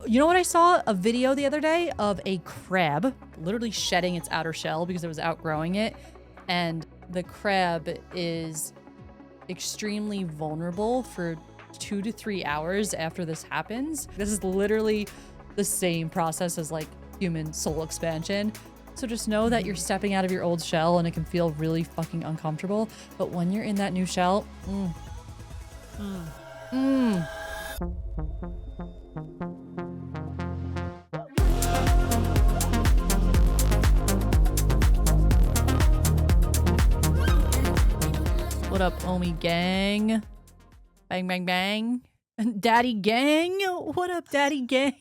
You know what? I saw a video the other day of a crab literally shedding its outer shell because it was outgrowing it. And the crab is extremely vulnerable for 2 to 3 hours after this happens. This is literally the same process as like human soul expansion. So just know that you're stepping out of your old shell and it can feel really fucking uncomfortable. But when you're in that new shell, What up, OOMIE gang? Bang, bang, bang. Daddy gang? What up, daddy gang?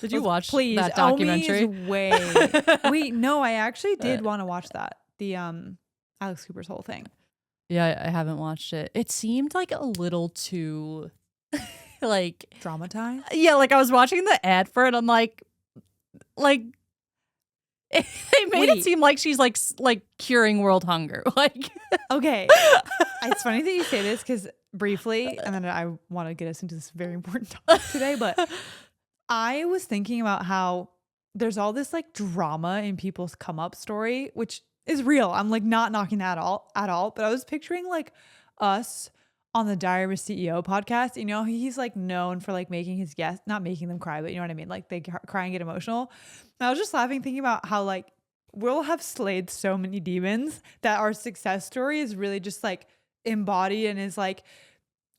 Did you watch that documentary? Wait, no, I actually did want to watch that. The Alex Cooper's whole thing. Yeah, I haven't watched it. It seemed like a little too like dramatized. Yeah, like I was watching the ad for it. I'm like they made it seem like she's like curing world hunger. Like, okay, it's funny that you say this because briefly, and then I want to get us into this very important topic today. But I was thinking about how there's all this like drama in people's come up story, which is real. I'm like not knocking that at all. But I was picturing like us on the Diary of a CEO podcast. You know, he's like known for like making his guests, not making them cry, but you know what I mean? Like they cry and get emotional. And I was just laughing thinking about how like we'll have slayed so many demons that our success story is really just like embodied and is like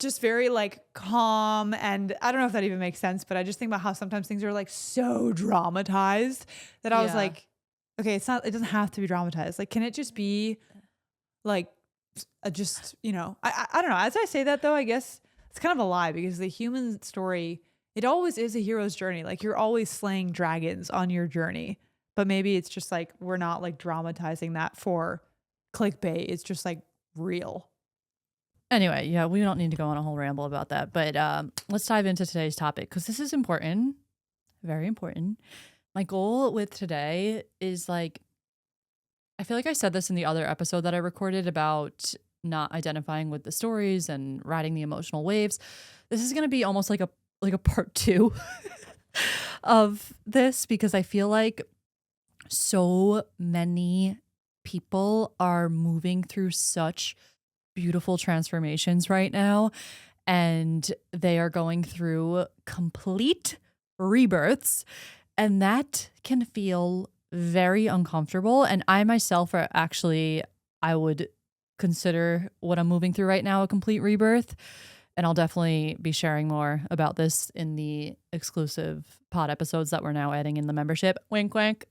just very like calm. And I don't know if that even makes sense, but I just think about how sometimes things are like so dramatized that I was like, okay, it doesn't have to be dramatized. Like, can it just be like, just, you know, I don't know. As I say that though, I guess it's kind of a lie because the human story, it always is a hero's journey. Like you're always slaying dragons on your journey, but maybe it's just like, we're not like dramatizing that for clickbait. It's just like real. Anyway, yeah, we don't need to go on a whole ramble about that, but let's dive into today's topic because this is important, very important. My goal with today is like, I feel like I said this in the other episode that I recorded about not identifying with the stories and riding the emotional waves. This is going to be almost like a part 2 of this because I feel like so many people are moving through such beautiful transformations right now, and they are going through complete rebirths, and that can feel very uncomfortable. And I myself are actually, I would consider what I'm moving through right now a complete rebirth. And I'll definitely be sharing more about this in the exclusive pod episodes that we're now adding in the membership. Wink, wink.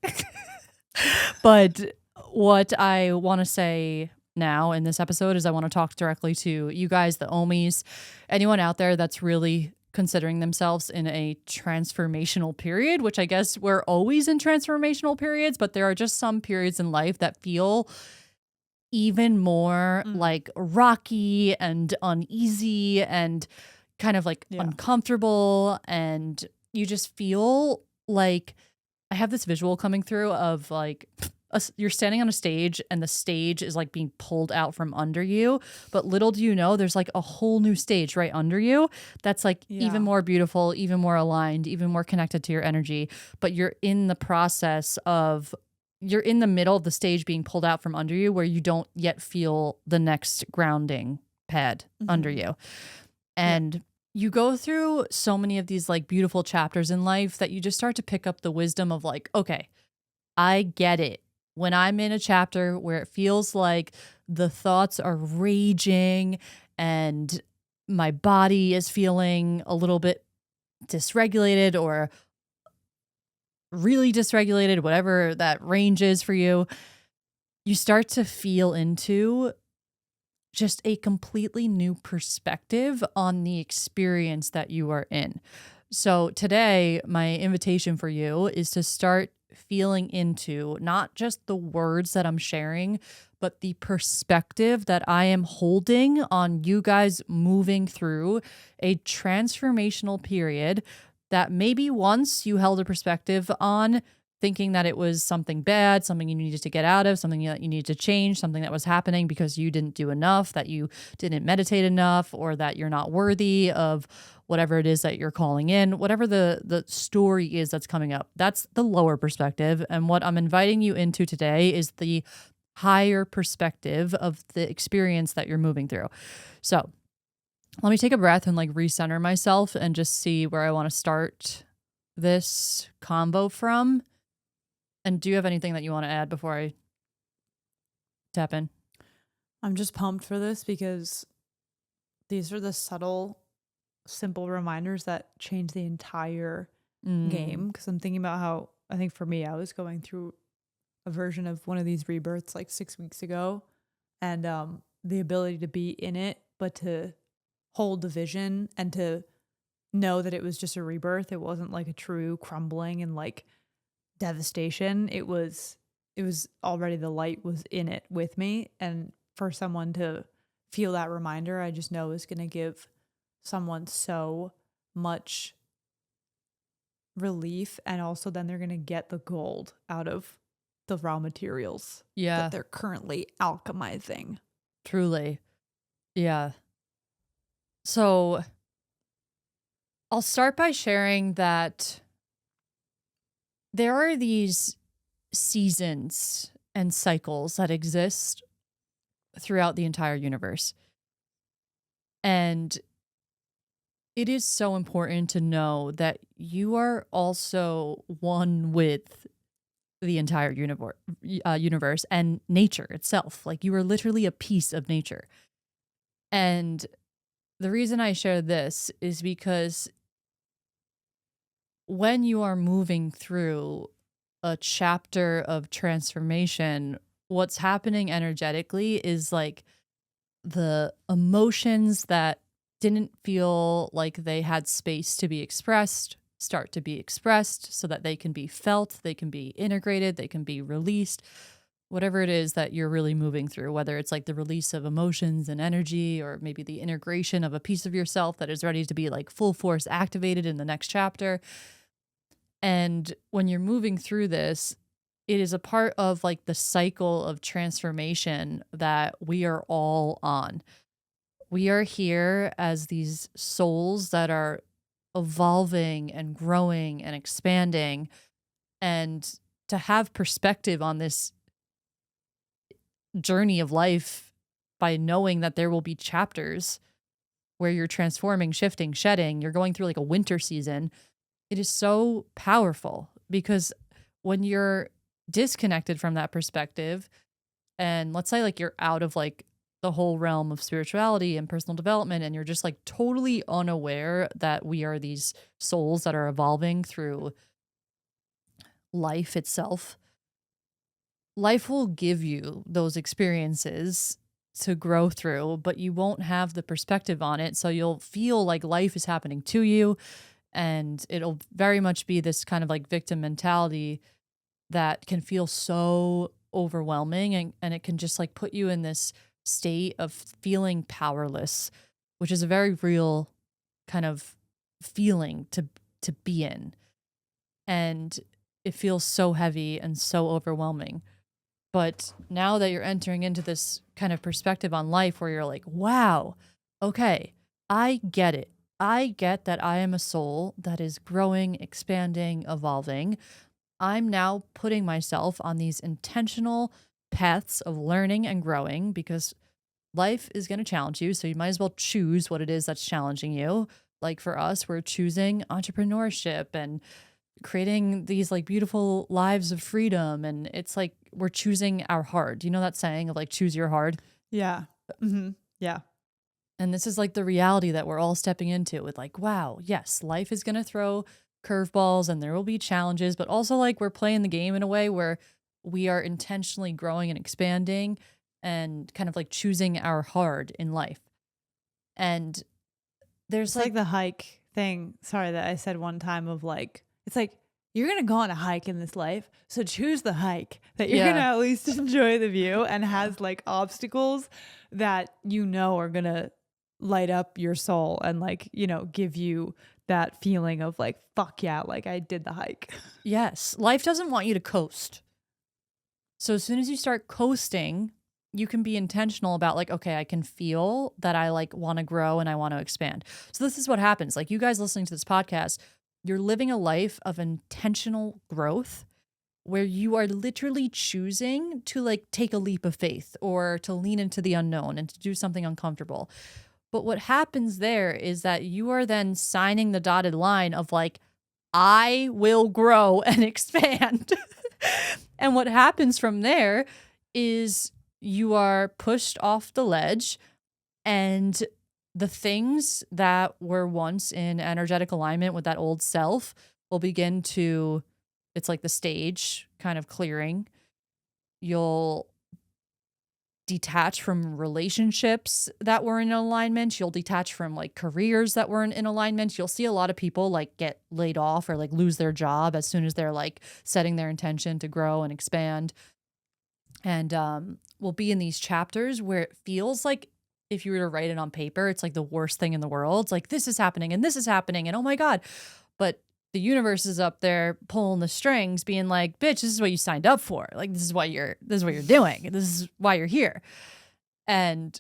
But what I want to say now in this episode is I want to talk directly to you guys, the OOMIEs, anyone out there that's really considering themselves in a transformational period, which I guess we're always in transformational periods, but there are just some periods in life that feel even more like rocky and uneasy and kind of like uncomfortable. And you just feel like, I have this visual coming through of like, you're standing on a stage and the stage is like being pulled out from under you, but little do you know there's like a whole new stage right under you that's like even more beautiful, even more aligned, even more connected to your energy. But you're in the process of, you're in the middle of the stage being pulled out from under you where you don't yet feel the next grounding pad under you. And you go through so many of these like beautiful chapters in life that you just start to pick up the wisdom of like, okay, I get it. When I'm in a chapter where it feels like the thoughts are raging and my body is feeling a little bit dysregulated or really dysregulated, whatever that range is for you, you start to feel into just a completely new perspective on the experience that you are in. So today, my invitation for you is to start feeling into not just the words that I'm sharing, but the perspective that I am holding on you guys moving through a transformational period that maybe once you held a perspective on, thinking that it was something bad, something you needed to get out of, something that you needed to change, something that was happening because you didn't do enough, that you didn't meditate enough, or that you're not worthy of whatever it is that you're calling in, whatever the story is that's coming up. That's the lower perspective. And what I'm inviting you into today is the higher perspective of the experience that you're moving through. So let me take a breath and like recenter myself and just see where I want to start this combo from. And do you have anything that you want to add before I tap in? I'm just pumped for this because these are the subtle, simple reminders that change the entire game. Because I'm thinking about how, I think for me, I was going through a version of one of these rebirths like 6 weeks ago. And the ability to be in it, but to hold the vision and to know that it was just a rebirth. It wasn't like a true crumbling and like devastation. It was already, the light was in it with me. And for someone to feel that reminder, I just know is going to give someone so much relief. And also then they're going to get the gold out of the raw materials that they're currently alchemizing. Truly. Yeah. So I'll start by sharing that there are these seasons and cycles that exist throughout the entire universe. And it is so important to know that you are also one with the entire universe and nature itself. Like you are literally a piece of nature. And the reason I share this is because when you are moving through a chapter of transformation, what's happening energetically is like the emotions that didn't feel like they had space to be expressed start to be expressed so that they can be felt, they can be integrated, they can be released. Whatever it is that you're really moving through, whether it's like the release of emotions and energy, or maybe the integration of a piece of yourself that is ready to be like full force activated in the next chapter. And when you're moving through this, it is a part of like the cycle of transformation that we are all on. We are here as these souls that are evolving and growing and expanding. And to have perspective on this journey of life by knowing that there will be chapters where you're transforming, shifting, shedding, you're going through like a winter season. It is so powerful because when you're disconnected from that perspective, and let's say like you're out of like the whole realm of spirituality and personal development, and you're just like totally unaware that we are these souls that are evolving through life itself, life will give you those experiences to grow through, but you won't have the perspective on it. So you'll feel like life is happening to you, and it'll very much be this kind of like victim mentality that can feel so overwhelming, and it can just like put you in this state of feeling powerless, which is a very real kind of feeling to be in. And it feels so heavy and so overwhelming. But now that you're entering into this kind of perspective on life where you're like, wow, okay, I get it. I get that I am a soul that is growing, expanding, evolving. I'm now putting myself on these intentional paths of learning and growing because life is going to challenge you. So you might as well choose what it is that's challenging you. Like for us, we're choosing entrepreneurship and creating these like beautiful lives of freedom. And it's like we're choosing our hard. You know that saying of like choose your hard? Yeah. Mm-hmm. Yeah. And this is like the reality that we're all stepping into with like, wow, yes, life is going to throw curveballs and there will be challenges, but also like we're playing the game in a way where we are intentionally growing and expanding and kind of like choosing our hard in life. And there's like the hike thing, sorry, that I said one time of like, it's like, you're going to go on a hike in this life. So choose the hike that you're going to at least enjoy the view and has like obstacles that you know are going to light up your soul and like, you know, give you that feeling of like, fuck yeah, like I did the hike. Yes. Life doesn't want you to coast. So as soon as you start coasting, you can be intentional about like, okay, I can feel that I like want to grow and I want to expand. So this is what happens. Like you guys listening to this podcast, you're living a life of intentional growth where you are literally choosing to like take a leap of faith or to lean into the unknown and to do something uncomfortable. But what happens there is that you are then signing the dotted line of like, I will grow and expand. And what happens from there is you are pushed off the ledge, and the things that were once in energetic alignment with that old self will begin to, it's like the stage kind of clearing. You'll detach from relationships that were in alignment. You'll detach from like careers that weren't in alignment. You'll see a lot of people like get laid off or like lose their job as soon as they're like setting their intention to grow and expand. And we'll be in these chapters where it feels like if you were to write it on paper, it's like the worst thing in the world. It's like this is happening and this is happening and oh my God. But the universe is up there pulling the strings, being like, bitch, this is what you signed up for. Like this is what you're doing. This is why you're here. And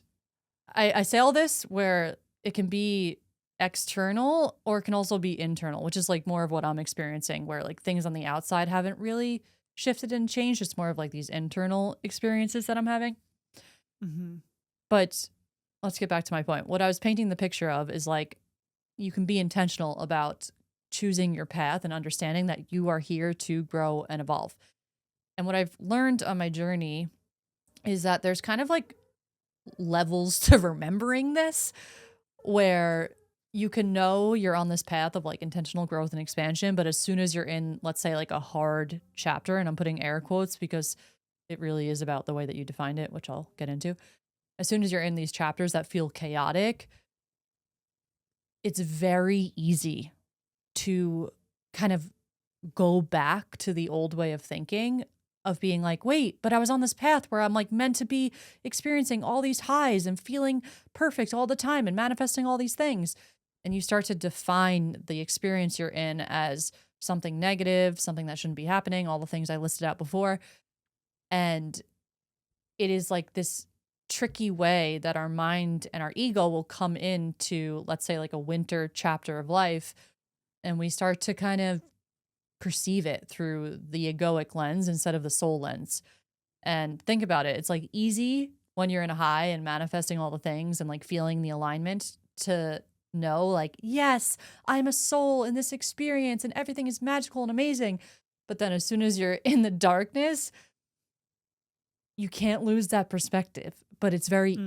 I say all this where it can be external or it can also be internal, which is like more of what I'm experiencing, where like things on the outside haven't really shifted and changed. It's more of like these internal experiences that I'm having. Mm-hmm. But let's get back to my point. What I was painting the picture of is like you can be intentional about choosing your path and understanding that you are here to grow and evolve. And what I've learned on my journey is that there's kind of like levels to remembering this, where you can know you're on this path of like intentional growth and expansion, but as soon as you're in, let's say, like a hard chapter, and I'm putting air quotes because it really is about the way that you defined it, which I'll get into. As soon as you're in these chapters that feel chaotic, it's very easy to kind of go back to the old way of thinking, of being like, wait, but I was on this path where I'm like meant to be experiencing all these highs and feeling perfect all the time and manifesting all these things. And you start to define the experience you're in as something negative, something that shouldn't be happening, all the things I listed out before. And it is like this tricky way that our mind and our ego will come into, let's say, like a winter chapter of life. And we start to kind of perceive it through the egoic lens instead of the soul lens. And think about it. It's like easy when you're in a high and manifesting all the things and like feeling the alignment to know like, yes, I'm a soul in this experience and everything is magical and amazing. But then as soon as you're in the darkness, you can't lose that perspective. But it's very,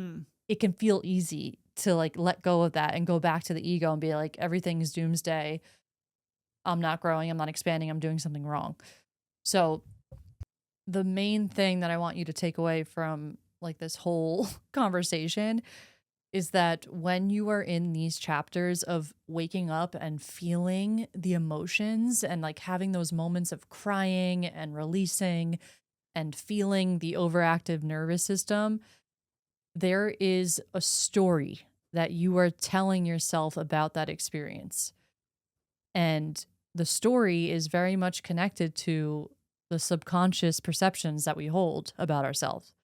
it can feel easy to like let go of that and go back to the ego and be like, everything's doomsday. I'm not growing, I'm not expanding, I'm doing something wrong. So the main thing that I want you to take away from like this whole conversation is that when you are in these chapters of waking up and feeling the emotions and like having those moments of crying and releasing and feeling the overactive nervous system, there is a story that you are telling yourself about that experience. And the story is very much connected to the subconscious perceptions that we hold about ourselves.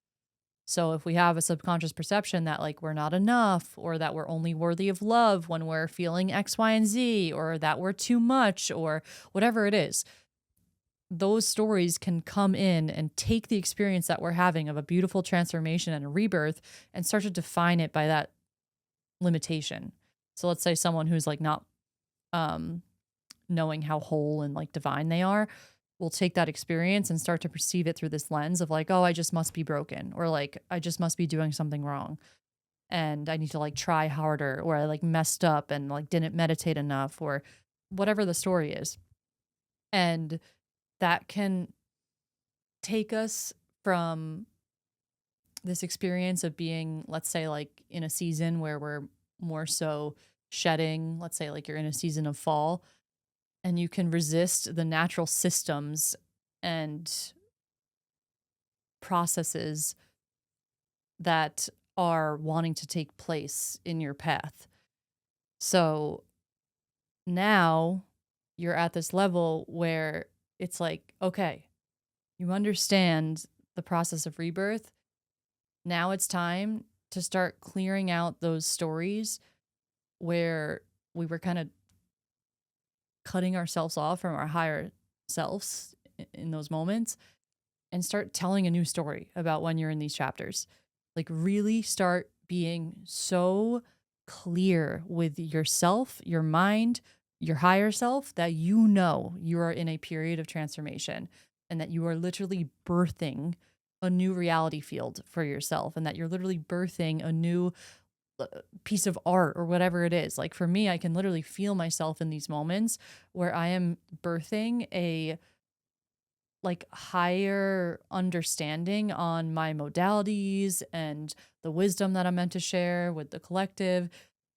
So if we have a subconscious perception that like we're not enough, or that we're only worthy of love when we're feeling X, Y, and Z, or that we're too much, or whatever it is, those stories can come in and take the experience that we're having of a beautiful transformation and a rebirth and start to define it by that limitation. So let's say someone who's like not knowing how whole and like divine they are will take that experience and start to perceive it through this lens of like, oh, I just must be broken, or like I just must be doing something wrong and I need to like try harder, or I like messed up and like didn't meditate enough, or whatever the story is. And that can take us from this experience of being, let's say, like in a season where we're more so shedding, let's say like you're in a season of fall, and you can resist the natural systems and processes that are wanting to take place in your path. So now you're at this level where it's like, okay, you understand the process of rebirth. Now it's time to start clearing out those stories where we were kind of cutting ourselves off from our higher selves in those moments, and start telling a new story about when you're in these chapters. Like, really start being so clear with yourself, your mind, your higher self, that you know you are in a period of transformation and that you are literally birthing a new reality field for yourself, and that you're literally birthing a new piece of art or whatever it is. Like, for me, I can literally feel myself in these moments where I am birthing a like higher understanding on my modalities and the wisdom that I'm meant to share with the collective.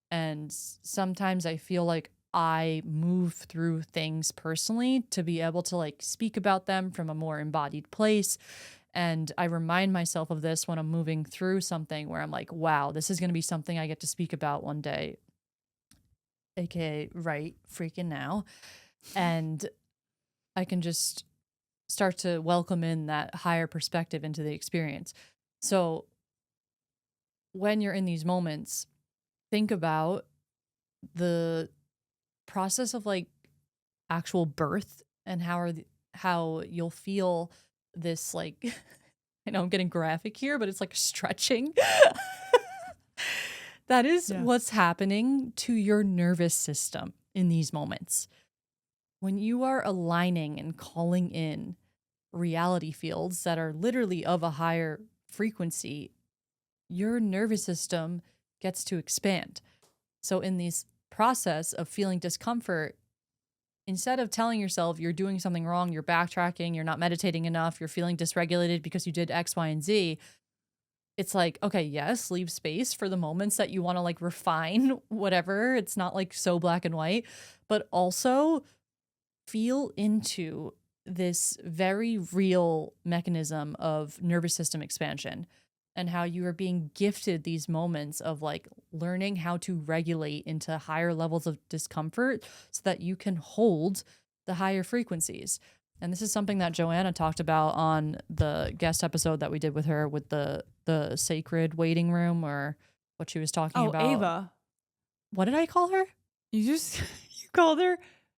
And sometimes I feel like I move through things personally to be able to like speak about them from a more embodied place. And I remind myself of this when I'm moving through something where I'm like, wow, this is going to be something I get to speak about one day, aka right freaking now. And I can just start to welcome in that higher perspective into the experience. So when you're in these moments, think about the process of like actual birth and how you'll feel this like I know I'm getting graphic here, but it's like stretching. That is Yeah. what's happening to your nervous system in these moments. When you are aligning and calling in reality fields that are literally of a higher frequency, your nervous system gets to expand. So in this process of feeling discomfort, instead of telling yourself you're doing something wrong, you're backtracking, you're not meditating enough, you're feeling dysregulated because you did X, Y, and Z, it's like, okay, yes, leave space for the moments that you want to like refine whatever. It's not like so black and white, but also feel into this very real mechanism of nervous system expansion and how you are being gifted these moments of like learning how to regulate into higher levels of discomfort so that you can hold the higher frequencies. And this is something that Joanna talked about on the guest episode that we did with her with the sacred waiting room, or what she was talking Oh, about. Ava. What did I call her? You just you called her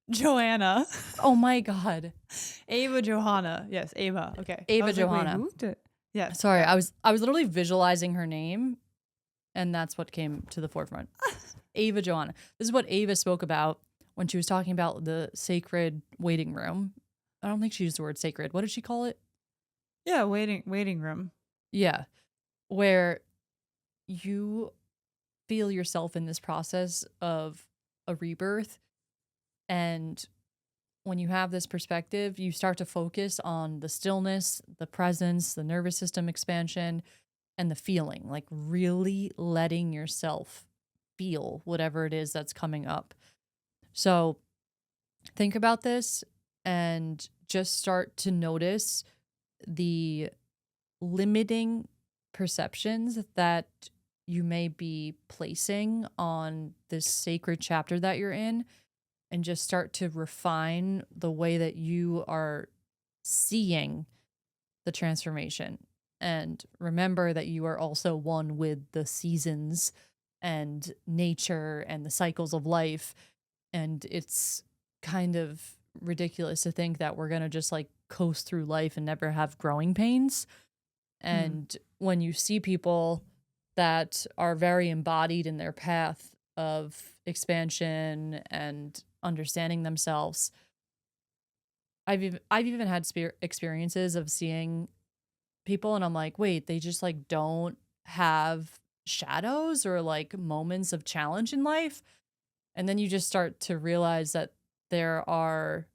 Joanna. Oh my God. Ava Johanna. Yes, Ava. Okay. I Ava was like, wait, Johanna. who did? Yes. Sorry, Yeah. I was literally visualizing her name, and that's what came to the forefront. Ava Johanna. This is what Ava spoke about when she was talking about the sacred waiting room. I don't think she used the word sacred. What did she call it? Yeah, waiting room. Yeah, where you feel yourself in this process of a rebirth, and when you have this perspective, you start to focus on the stillness, the presence, the nervous system expansion, and the feeling, like really letting yourself feel whatever it is that's coming up. So think about this and just start to notice the limiting perceptions that you may be placing on this sacred chapter that you're in, and just start to refine the way that you are seeing the transformation. And remember that you are also one with the seasons and nature and the cycles of life. And it's kind of ridiculous to think that we're going to just like coast through life and never have growing pains. Hmm. And when you see people that are very embodied in their path of expansion and understanding themselves, I've even had experiences of seeing people and I'm like, wait, they just like don't have shadows or like moments of challenge in life. And then you just start to realize that there are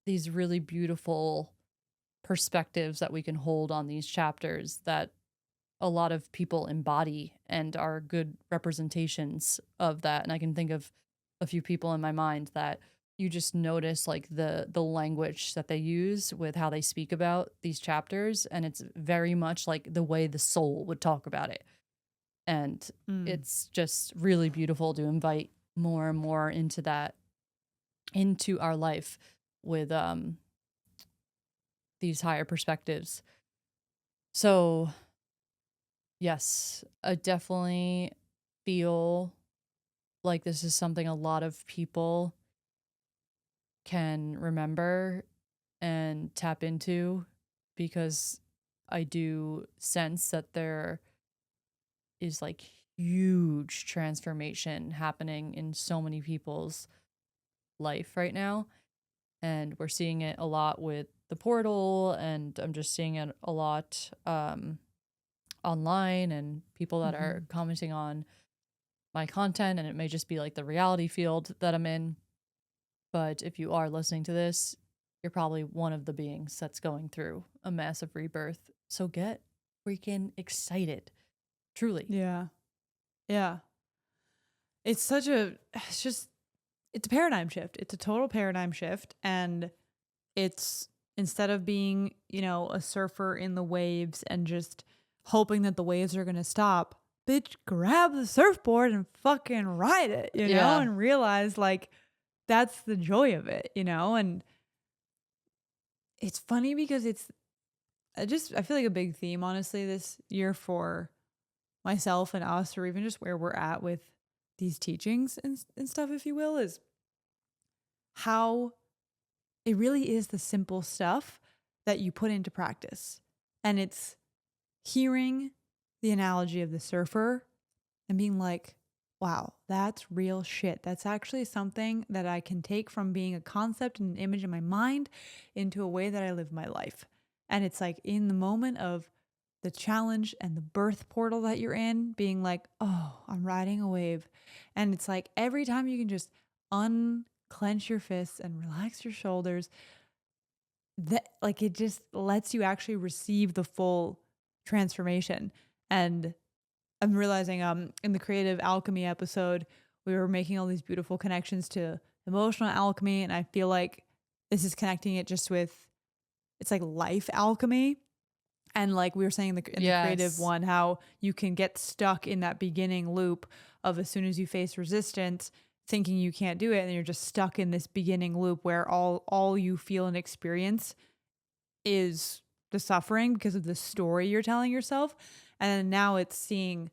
these really beautiful perspectives that we can hold on these chapters that a lot of people embody and are good representations of that. And I can think of a few people in my mind that you just notice like the language that they use with how they speak about these chapters, and it's very much like the way the soul would talk about it. And Mm. it's just really beautiful to invite more and more into our life with these higher perspectives. So yes, I definitely feel like this is something a lot of people can remember and tap into, because I do sense that there is like huge transformation happening in so many people's life right now. And we're seeing it a lot with the portal, and I'm just seeing it a lot online, and people that are commenting on my content, and it may just be like the reality field that I'm in. But if you are listening to this, you're probably one of the beings that's going through a massive rebirth. So get freaking excited. Truly. Yeah. Yeah. It's such a, it's just, it's a paradigm shift. It's a total paradigm shift. And it's, instead of being, you know, a surfer in the waves and just hoping that the waves are going to stop, bitch, grab the surfboard and fucking ride it, you know, and realize like that's the joy of it, you know? And it's funny because I feel like a big theme, honestly, this year for myself and us, or even just where we're at with these teachings and stuff, if you will, is how it really is the simple stuff that you put into practice. And it's hearing the analogy of the surfer and being like, wow, that's real shit. That's actually something that I can take from being a concept and an image in my mind into a way that I live my life. And it's like in the moment of the challenge and the birth portal that you're in, being like, oh, I'm riding a wave. And it's like every time you can just unclench your fists and relax your shoulders, that like it just lets you actually receive the full transformation. And I'm realizing in the creative alchemy episode, we were making all these beautiful connections to emotional alchemy, and I feel like this is connecting it just with, it's like life alchemy. And like we were saying in the creative one, how you can get stuck in that beginning loop of as soon as you face resistance, thinking you can't do it, and you're just stuck in this beginning loop where all you feel and experience is the suffering because of the story you're telling yourself. And now it's seeing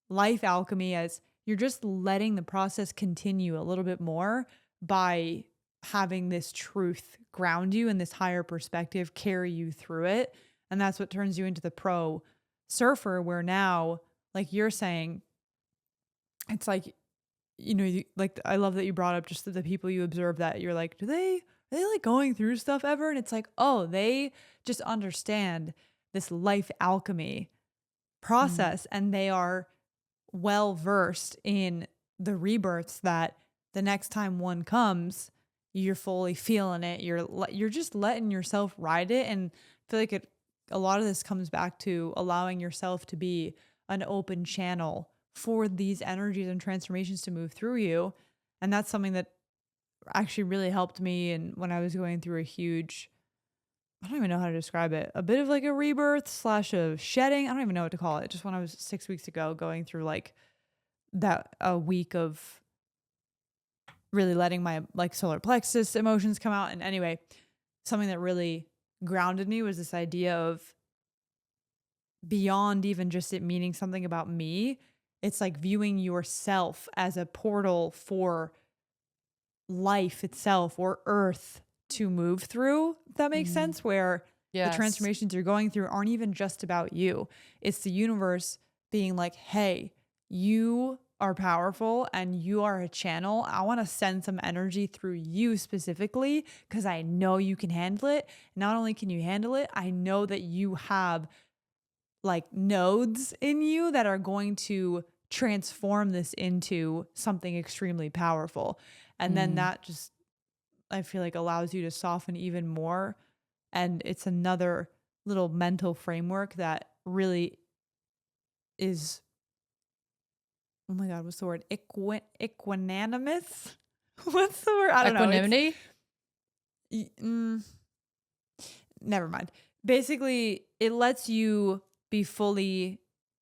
life alchemy as you're just letting the process continue a little bit more by having this truth ground you and this higher perspective carry you through it. And that's what turns you into the pro surfer, where now, like you're saying, it's like, you know, like I love that you brought up just the people you observe that you're like, are they like going through stuff ever? And it's like, oh, they just understand this life alchemy process, and they are well versed in the rebirths that the next time one comes, you're fully feeling it. You're just letting yourself ride it. And I feel like a lot of this comes back to allowing yourself to be an open channel for these energies and transformations to move through you. And that's something that actually really helped me. And when I was going through a huge, I don't even know how to describe it, a bit of like a rebirth / a shedding. I don't even know what to call it. Just when I was 6 weeks ago going through like that, a week of really letting my like solar plexus emotions come out. And anyway, something that really grounded me was this idea of beyond even just it meaning something about me. It's like viewing yourself as a portal for life itself or earth to move through. If that makes sense, where the transformations you're going through aren't even just about you. It's the universe being like, hey, you are powerful and you are a channel. I want to send some energy through you specifically because I know you can handle it. Not only can you handle it, I know that you have like nodes in you that are going to transform this into something extremely powerful. And then that just, I feel like, allows you to soften even more. And it's another little mental framework that really is, oh my God, what's the word? Equanimous? What's the word? I don't Equanimity? know. Never mind. Basically, it lets you be fully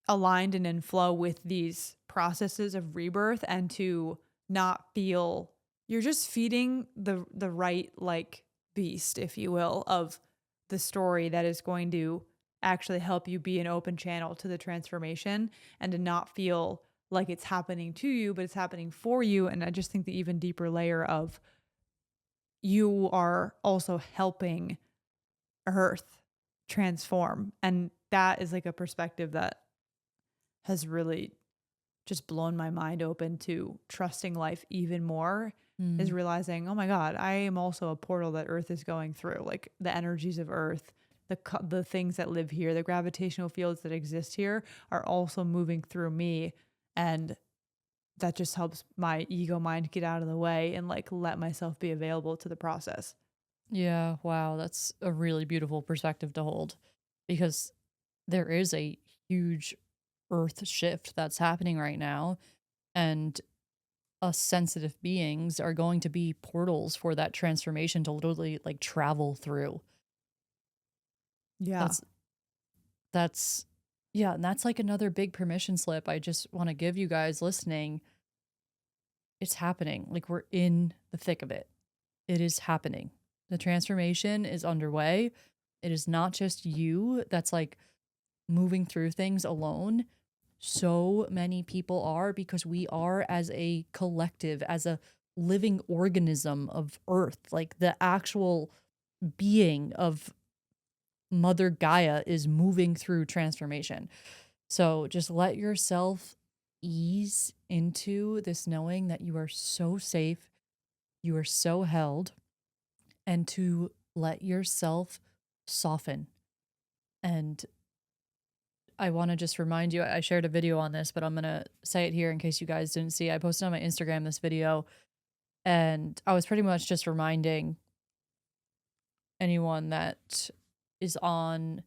aligned and in flow with these processes of rebirth and to not feel, you're just feeding the right like beast, if you will, of the story that is going to actually help you be an open channel to the transformation, and to not feel like it's happening to you, but it's happening for you. And I just think the even deeper layer of you are also helping Earth transform. And that is like a perspective that has really just blown my mind open to trusting life even more, is Mm. realizing, oh my God, I am also a portal that Earth is going through. Like the energies of Earth, the things that live here, the gravitational fields that exist here are also moving through me. And that just helps my ego mind get out of the way and like let myself be available to the process. Yeah, wow, that's a really beautiful perspective to hold because there is a huge earth shift that's happening right now, and us sensitive beings are going to be portals for that transformation to literally like travel through. Yeah. That's that's yeah, and that's like another big permission slip I just want to give you guys listening. It's happening. Like we're in the thick of it. It is happening. The transformation is underway. It is not just you that's like moving through things alone. So many people are, because we are as a collective, as a living organism of earth, like the actual being of Mother Gaia is moving through transformation. So just let yourself ease into this knowing that you are so safe, you are so held, and to let yourself soften. And I want to just remind you, I shared a video on this, but I'm going to say it here in case you guys didn't see. I posted on my Instagram this video, and I was pretty much just reminding anyone that is on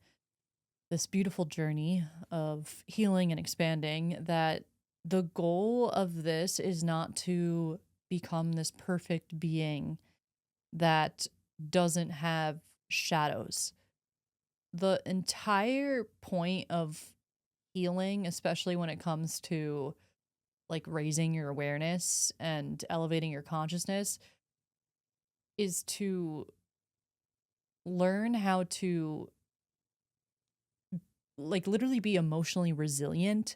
this beautiful journey of healing and expanding that the goal of this is not to become this perfect being that doesn't have shadows. The entire point of healing, especially when it comes to like raising your awareness and elevating your consciousness, is to learn how to like literally be emotionally resilient.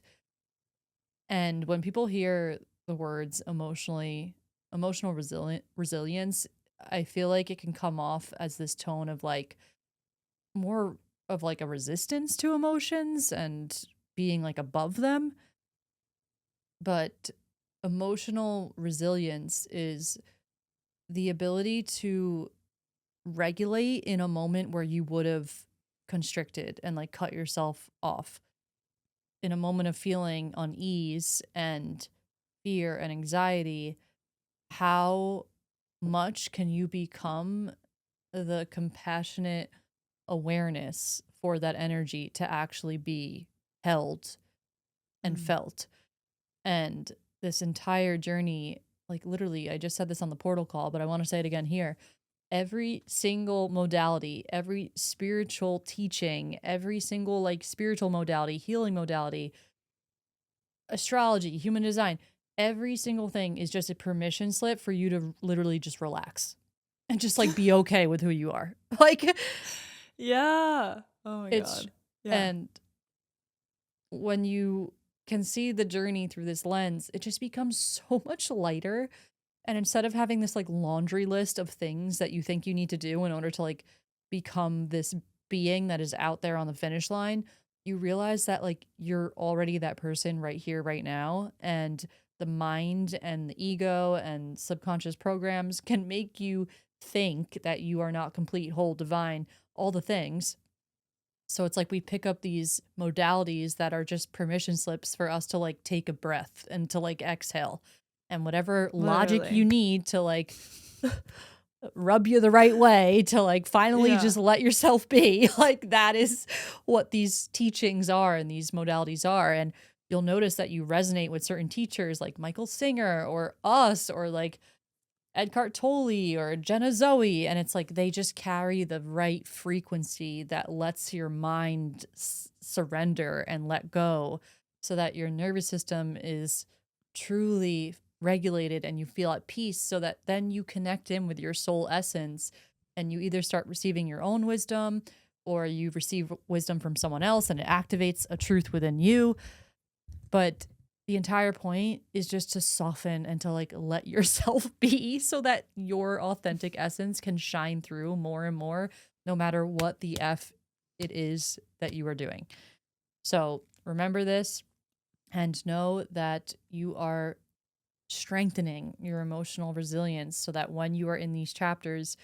And when people hear the words emotional resilience, I feel like it can come off as this tone of like more of like a resistance to emotions and being like above them. But emotional resilience is the ability to regulate in a moment where you would have constricted and like cut yourself off. In a moment of feeling unease and fear and anxiety, how much can you become the compassionate awareness for that energy to actually be held and Mm. felt? And this entire journey, like literally, I just said this on the portal call, but I want to say it again here. Every single modality, every spiritual teaching, every single like spiritual modality, healing modality, astrology, human design, every single thing is just a permission slip for you to literally just relax and just like be okay with who you are. Like Yeah. Oh my it's, God. Yeah. and when you can see the journey through this lens, it just becomes so much lighter. And instead of having this like laundry list of things that you think you need to do in order to like become this being that is out there on the finish line, you realize that like you're already that person right here, right now. And the mind and the ego and subconscious programs can make you think that you are not complete, whole, divine, all the things. So it's like we pick up these modalities that are just permission slips for us to like take a breath and to like exhale. And whatever logic you Literally. need to like rub you the right way to like finally Yeah. just let yourself be, like that is what these teachings are and these modalities are. And you'll notice that you resonate with certain teachers like Michael Singer or us or like Eckhart Tolle or Jenna Zoe, and it's like they just carry the right frequency that lets your mind surrender and let go so that your nervous system is truly regulated and you feel at peace, so that then you connect in with your soul essence and you either start receiving your own wisdom or you receive wisdom from someone else and it activates a truth within you. But the entire point is just to soften and to like let yourself be so that your authentic essence can shine through more and more, no matter what the F it is that you are doing. So remember this and know that you are strengthening your emotional resilience so that when you are in these chapters,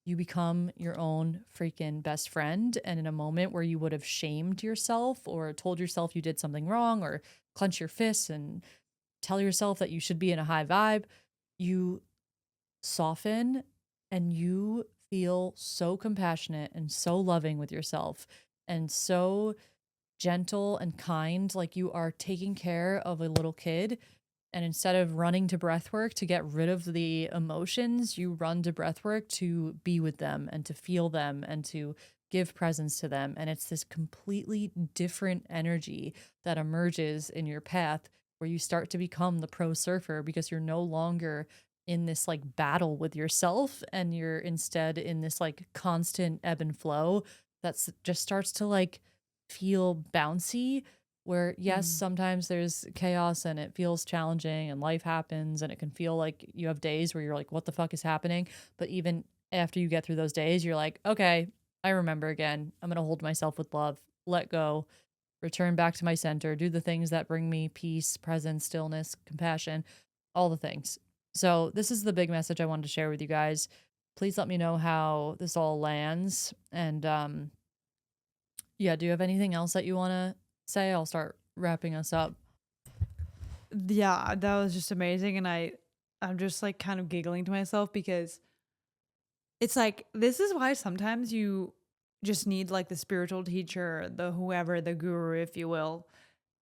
you become your own freaking best friend. And in a moment where you would have shamed yourself or told yourself you did something wrong or clench your fists and tell yourself that you should be in a high vibe, you soften and you feel so compassionate and so loving with yourself and so gentle and kind, like you are taking care of a little kid. And instead of running to breath work to get rid of the emotions, you run to breath work to be with them and to feel them and to give presence to them. And it's this completely different energy that emerges in your path where you start to become the pro surfer because you're no longer in this like battle with yourself and you're instead in this like constant ebb and flow that's just starts to like feel bouncy, where yes, sometimes there's chaos and it feels challenging and life happens and it can feel like you have days where you're like, what the fuck is happening? But even after you get through those days, you're like, okay, I remember again. I'm going to hold myself with love, let go, return back to my center, do the things that bring me peace, presence, stillness, compassion, all the things. So this is the big message I wanted to share with you guys. Please let me know how this all lands. And yeah, do you have anything else that you want to say? I'll start wrapping us up. Yeah, that was just amazing. And I'm just like kind of giggling to myself because it's like, this is why sometimes you just need like the spiritual teacher, the whoever, the guru, if you will,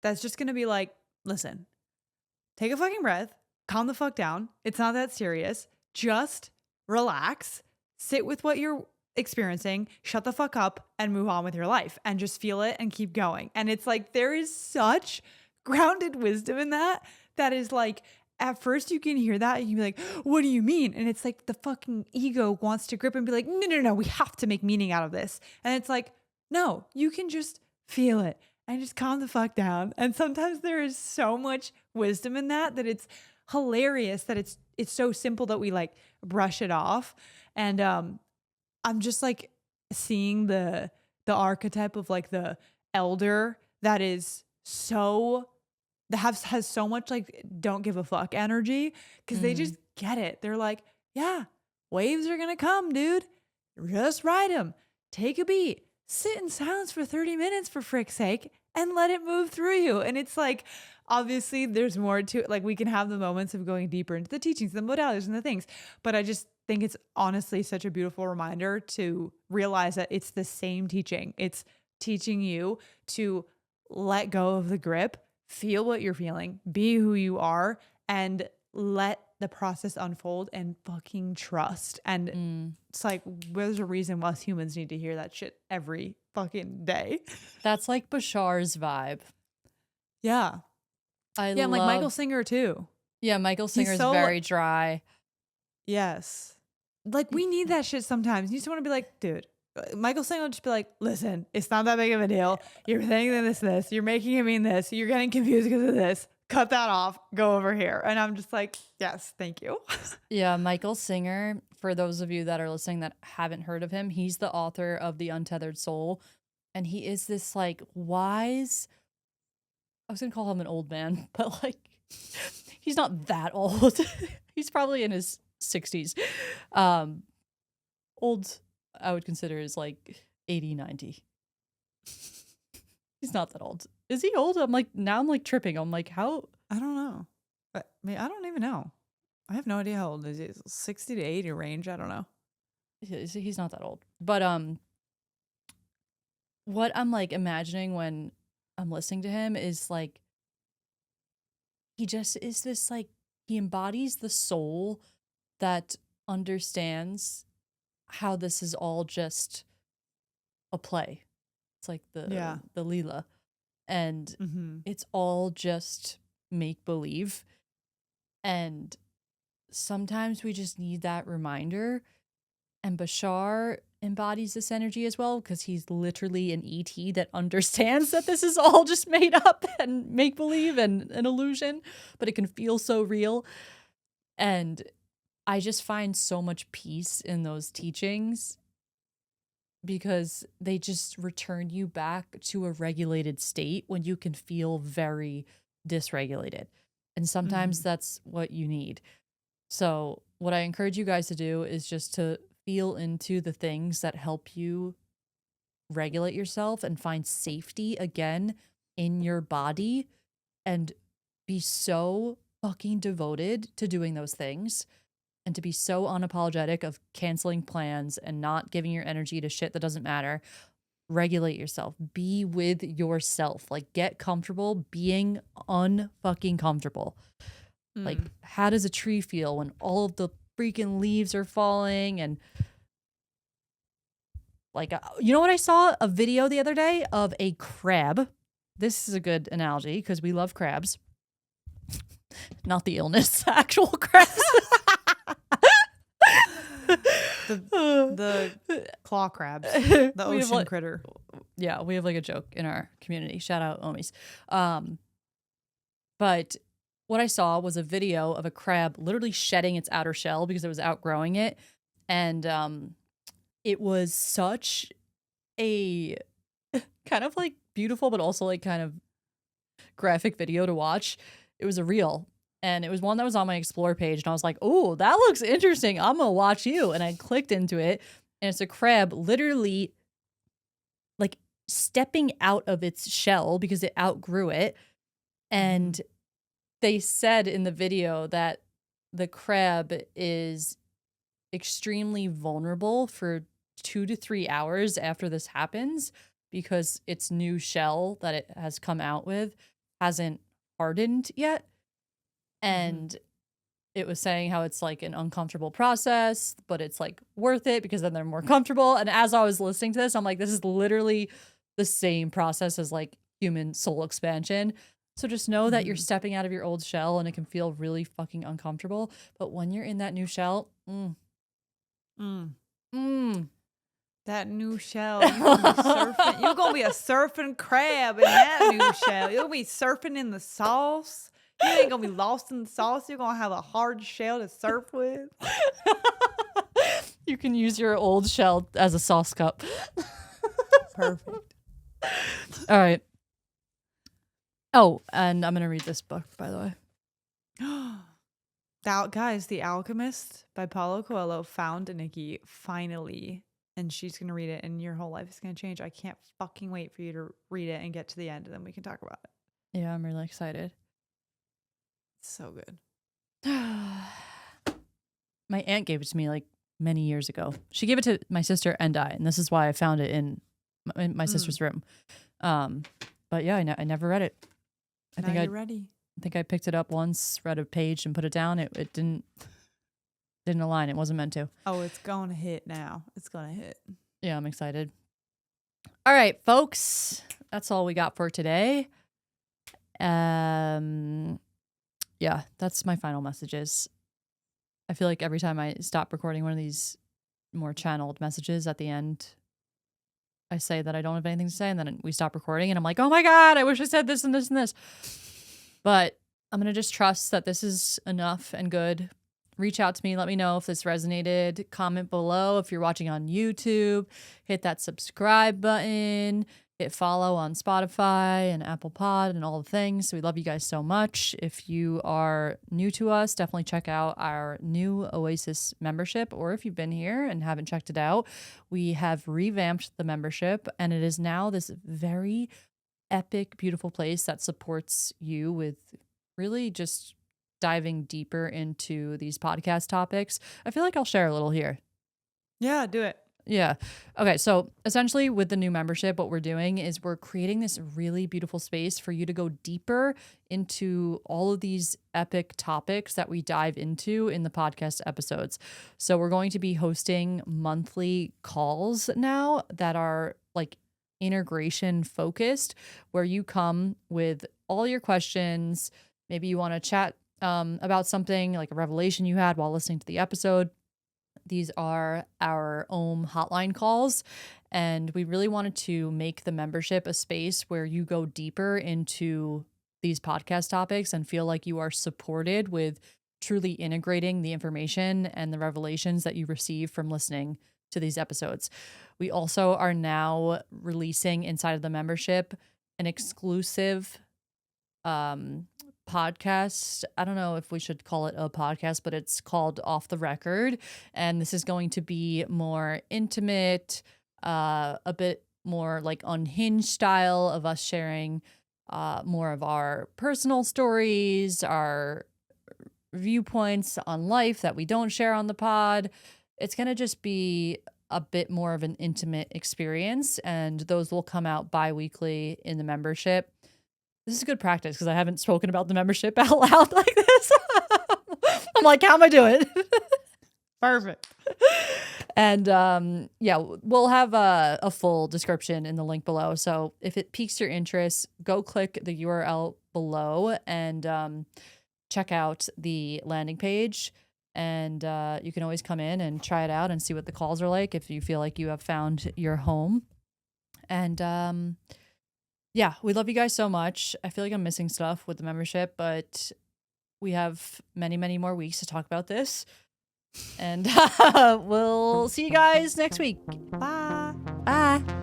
that's just going to be like, listen, take a fucking breath, calm the fuck down. It's not that serious. Just relax, sit with what you're experiencing, shut the fuck up and move on with your life and just feel it and keep going. And it's like, there is such grounded wisdom in that. That is like, at first you can hear that and you can be like, what do you mean? And it's like the fucking ego wants to grip and be like, no, no, no, we have to make meaning out of this. And it's like, no, you can just feel it and just calm the fuck down. And sometimes there is so much wisdom in that that it's hilarious that it's so simple that we like brush it off. And I'm just like seeing the archetype of like the elder that is so that has so much like don't give a fuck energy because they just get it. They're like, yeah, waves are gonna come, dude. Just ride them. Take a beat. Sit in silence for 30 minutes for frick's sake and let it move through you. And it's like, obviously there's more to it. Like we can have the moments of going deeper into the teachings, the modalities and the things. But I just think it's honestly such a beautiful reminder to realize that it's the same teaching. It's teaching you to let go of the grip, feel what you're feeling, be who you are, and let the process unfold and fucking trust. And it's like, there's a reason us humans need to hear that shit every fucking day. That's like Bashar's vibe. Yeah. I Yeah, and love like Michael Singer too. Yeah, Michael Singer's so- very dry. Yes. Like we need that shit sometimes. You just want to be like, dude, Michael Singer will just be like, listen, it's not that big of a deal. You're saying this. You're making it mean this. You're getting confused because of this. Cut that off. Go over here. And I'm just like, yes, thank you. Yeah, Michael Singer, for those of you that are listening that haven't heard of him, he's the author of The Untethered Soul. And he is this like wise, I was going to call him an old man, but like he's not that old. He's probably in his 60s. Old, I would consider is like 80, 90. He's not that old. Is he old? I'm like tripping. I'm like, how? I don't know. But I mean, I don't even know. I have no idea how old is he. 60 to 80 range. I don't know. He's not that old. But what I'm like imagining when I'm listening to him is like he just is this like he embodies the soul that understands how this is all just a play. It's like the Leela. And it's all just make believe. And sometimes we just need that reminder. And Bashar embodies this energy as well because he's literally an ET that understands that this is all just made up and make believe and an illusion, but it can feel so real. And I just find so much peace in those teachings because they just return you back to a regulated state when you can feel very dysregulated. And sometimes that's what you need. So, what I encourage you guys to do is just to feel into the things that help you regulate yourself and find safety again in your body and be so fucking devoted to doing those things and to be so unapologetic of canceling plans and not giving your energy to shit that doesn't matter. Regulate yourself. Be with yourself. Like, get comfortable being unfucking comfortable. Like, how does a tree feel when all of the freaking leaves are falling? And like, you know what? I saw a video the other day of a crab. This is a good analogy because we love crabs. Not the illness, actual crabs. The claw crabs, the ocean critter. Yeah, we have like a joke in our community. Shout out OOMIEs. But what I saw was a video of a crab literally shedding its outer shell because it was outgrowing it. And it was such a kind of like beautiful, but also like kind of graphic video to watch. It was a reel. And it was one that was on my Explore page. And I was like, oh, that looks interesting. I'm going to watch you. And I clicked into it. And it's a crab literally like stepping out of its shell because it outgrew it. And they said in the video that the crab is extremely vulnerable for 2 to 3 hours after this happens because its new shell that it has come out with hasn't hardened yet. And it was saying how it's like an uncomfortable process, but it's like worth it because then they're more comfortable. And as I was listening to this, I'm like, this is literally the same process as like human soul expansion. So just know that you're stepping out of your old shell and it can feel really fucking uncomfortable. But when you're in that new shell, that new shell, you're gonna be a surfing crab in that new shell. You'll be surfing in the sauce. You ain't gonna be lost in the sauce. You're gonna have a hard shell to surf with. You can use your old shell as a sauce cup. Perfect. All right. Oh, and I'm gonna read this book, by the way. Guys, The Alchemist by Paulo Coelho found Nikki finally, and she's gonna read it, and your whole life is gonna change. I can't fucking wait for you to read it and get to the end, and then we can talk about it. Yeah, I'm really excited. So good. My aunt gave it to me like many years ago. She gave it to my sister and I, and this is why I found it in my sister's room. But yeah, I never read it. You're ready. I think I picked it up once, read a page, and put it down. It didn't align. It wasn't meant to. Oh, it's gonna hit now. It's gonna hit. Yeah, I'm excited. All right, folks, that's all we got for today. Yeah, that's my final messages. I feel like every time I stop recording one of these more channeled messages at the end, I say that I don't have anything to say, and then we stop recording, and I'm like, oh my God, I wish I said this and this and this. But I'm going to just trust that this is enough and good. Reach out to me. Let me know if this resonated. Comment below if you're watching on YouTube. Hit that subscribe button. Hit follow on Spotify and Apple Pod and all the things. We love you guys so much. If you are new to us, definitely check out our new Oasis membership. Or if you've been here and haven't checked it out, we have revamped the membership, and it is now this very epic, beautiful place that supports you with really just diving deeper into these podcast topics. I feel like I'll share a little here. Yeah, do it. Yeah. Okay. So essentially with the new membership, what we're doing is we're creating this really beautiful space for you to go deeper into all of these epic topics that we dive into in the podcast episodes. So we're going to be hosting monthly calls now that are like integration focused, where you come with all your questions. Maybe you want to chat about something like a revelation you had while listening to the episode, these are our hotline calls. And we really wanted to make the membership a space where you go deeper into these podcast topics and feel like you are supported with truly integrating the information and the revelations that you receive from listening to these episodes. We also are now releasing inside of the membership an exclusive podcast. I don't know if we should call it a podcast, but it's called Off the Record. And this is going to be more intimate, a bit more like unhinged style of us sharing more of our personal stories, our viewpoints on life that we don't share on the pod. It's going to just be a bit more of an intimate experience, and those will come out bi-weekly in the membership. This is good practice because I haven't spoken about the membership out loud like this. I'm like, how am I doing? Perfect. And yeah, we'll have a full description in the link below. So if it piques your interest, go click the URL below and check out the landing page. And you can always come in and try it out and see what the calls are like if you feel like you have found your home. And yeah, we love you guys so much. I feel like I'm missing stuff with the membership, but we have many, many more weeks to talk about this. And we'll see you guys next week. Bye. Bye.